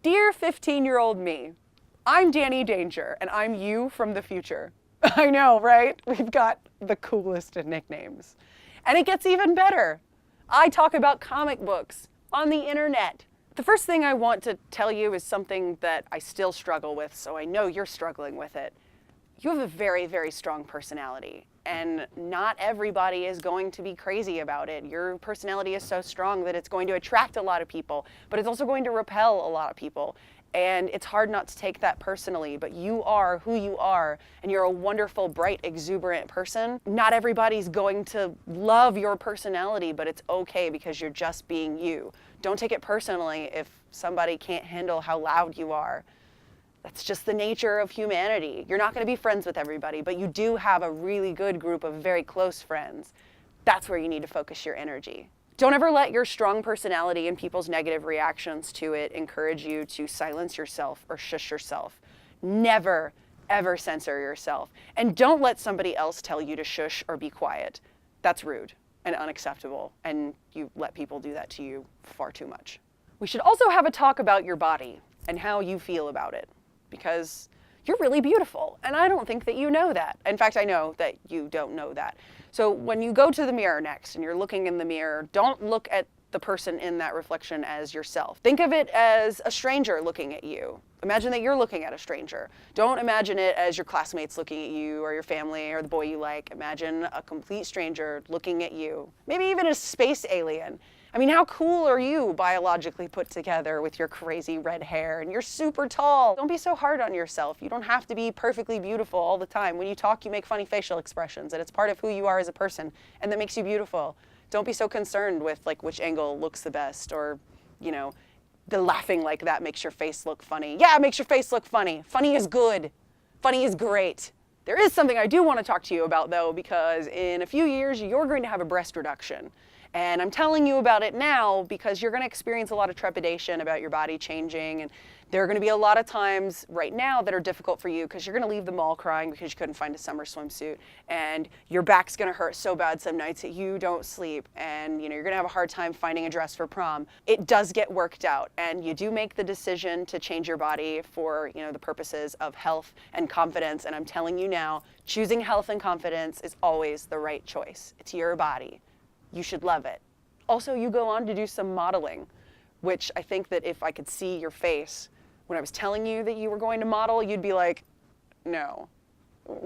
Dear 15-year-old me, I'm Danni Danger, and I'm you from the future. I know, right? We've got the coolest of nicknames. And it gets even better. I talk about comic books on the internet. The first thing I want to tell you is something that I still struggle with, so I know you're struggling with it. You have a very, very strong personality, and not everybody is going to be crazy about it. Your personality is so strong that it's going to attract a lot of people, but it's also going to repel a lot of people. And it's hard not to take that personally, but you are who you are, and you're a wonderful, bright, exuberant person. Not everybody's going to love your personality, but it's okay because you're just being you. Don't take it personally if somebody can't handle how loud you are. That's just the nature of humanity. You're not going to be friends with everybody, but you do have a really good group of very close friends. That's where you need to focus your energy. Don't ever let your strong personality and people's negative reactions to it encourage you to silence yourself or shush yourself. Never, ever censor yourself. And don't let somebody else tell you to shush or be quiet. That's rude and unacceptable, and you let people do that to you far too much. We should also have a talk about your body and how you feel about it, because you're really beautiful, and I don't think that you know that. In fact, I know that you don't know that. So when you go to the mirror next and you're looking in the mirror, don't look at the person in that reflection as yourself. Think of it as a stranger looking at you. Imagine that you're looking at a stranger. Don't imagine it as your classmates looking at you or your family or the boy you like. Imagine a complete stranger looking at you. Maybe even a space alien. I mean, how cool are you biologically put together with your crazy red hair and you're super tall? Don't be so hard on yourself. You don't have to be perfectly beautiful all the time. When you talk, you make funny facial expressions, and it's part of who you are as a person, and that makes you beautiful. Don't be so concerned with like which angle looks the best, or, you know, the laughing like that makes your face look funny. Yeah, it makes your face look funny. Funny is good. Funny is great. There is something I do want to talk to you about though, because in a few years, you're going to have a breast reduction. And I'm telling you about it now because you're going to experience a lot of trepidation about your body changing, and there are going to be a lot of times right now that are difficult for you because you're going to leave the mall crying because you couldn't find a summer swimsuit, and your back's going to hurt so bad some nights that you don't sleep, and you're going to have a hard time finding a dress for prom. It does get worked out, and you do make the decision to change your body for the purposes of health and confidence, and I'm telling you now, choosing health and confidence is always the right choice. It's your body. You should love it. Also, you go on to do some modeling, which I think that if I could see your face when I was telling you that you were going to model, you'd be like, no,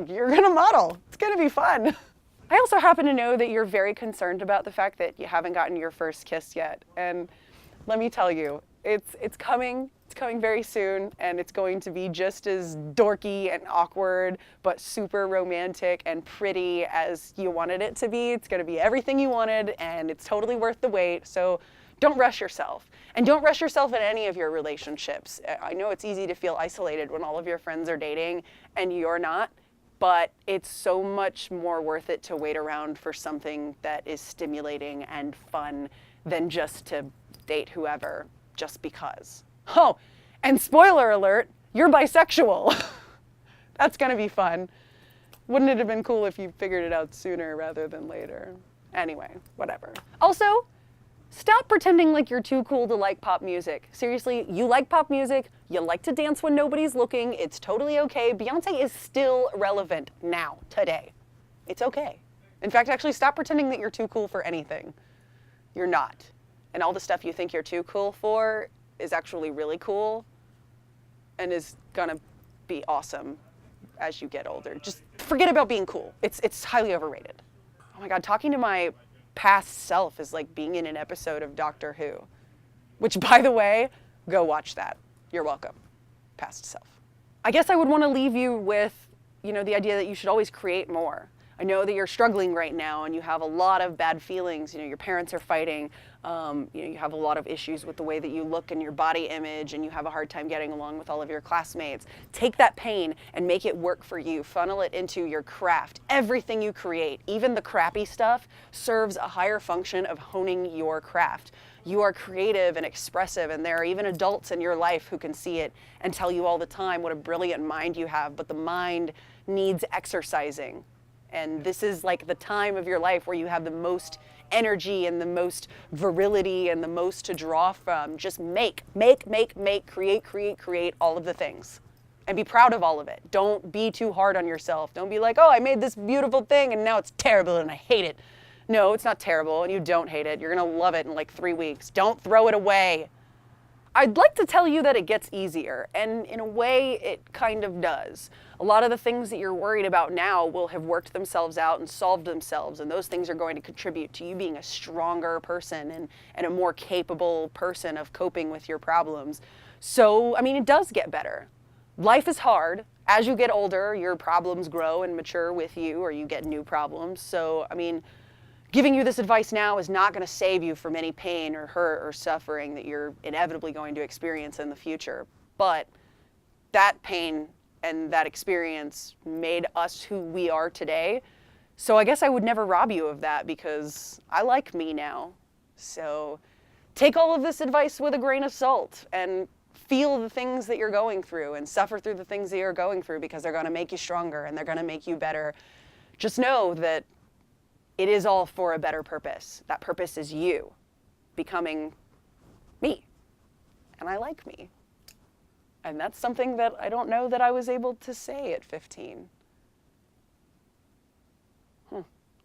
you're going to model. It's going to be fun. I also happen to know that you're very concerned about the fact that you haven't gotten your first kiss yet. And let me tell you, it's coming. It's coming very soon, and it's going to be just as dorky and awkward, but super romantic and pretty as you wanted it to be. It's going to be everything you wanted, and it's totally worth the wait. So don't rush yourself. And don't rush yourself in any of your relationships. I know it's easy to feel isolated when all of your friends are dating and you're not, but it's so much more worth it to wait around for something that is stimulating and fun than just to date whoever just because. Oh, and spoiler alert, you're bisexual. That's gonna be fun. Wouldn't it have been cool if you figured it out sooner rather than later? Anyway, whatever. Also, stop pretending like you're too cool to like pop music. Seriously, you like pop music, you like to dance when nobody's looking, it's totally okay. Beyonce is still relevant now, today. It's okay. In fact, actually stop pretending that you're too cool for anything. You're not. And all the stuff you think you're too cool for is actually really cool and is gonna be awesome as you get older. Just forget about being cool. It's highly overrated. Oh my God, talking to my past self is like being in an episode of Doctor Who, which, by the way, go watch that. You're welcome, past self. I guess I would want to leave you with, the idea that you should always create more. I know that you're struggling right now and you have a lot of bad feelings. Your parents are fighting. You have a lot of issues with the way that you look and your body image, and you have a hard time getting along with all of your classmates. Take that pain and make it work for you. Funnel it into your craft. Everything you create, even the crappy stuff, serves a higher function of honing your craft. You are creative and expressive, and there are even adults in your life who can see it and tell you all the time what a brilliant mind you have, but the mind needs exercising. And this is like the time of your life where you have the most energy and the most virility and the most to draw from. Just make, create all of the things. And be proud of all of it. Don't be too hard on yourself. Don't be like, oh, I made this beautiful thing and now it's terrible and I hate it. No, it's not terrible and you don't hate it. You're gonna love it in like 3 weeks. Don't throw it away. I'd like to tell you that it gets easier, and in a way it kind of does. A lot of the things that you're worried about now will have worked themselves out and solved themselves, and those things are going to contribute to you being a stronger person and a more capable person of coping with your problems. So, I mean, it does get better. Life is hard. As you get older, your problems grow and mature with you, or you get new problems. So, I mean, giving you this advice now is not going to save you from any pain or hurt or suffering that you're inevitably going to experience in the future. But that pain and that experience made us who we are today. So I guess I would never rob you of that because I like me now. So take all of this advice with a grain of salt and feel the things that you're going through and suffer through the things that you're going through because they're going to make you stronger and they're going to make you better. Just know that it is all for a better purpose. That purpose is you becoming me. And I like me. And that's something that I don't know that I was able to say at 15.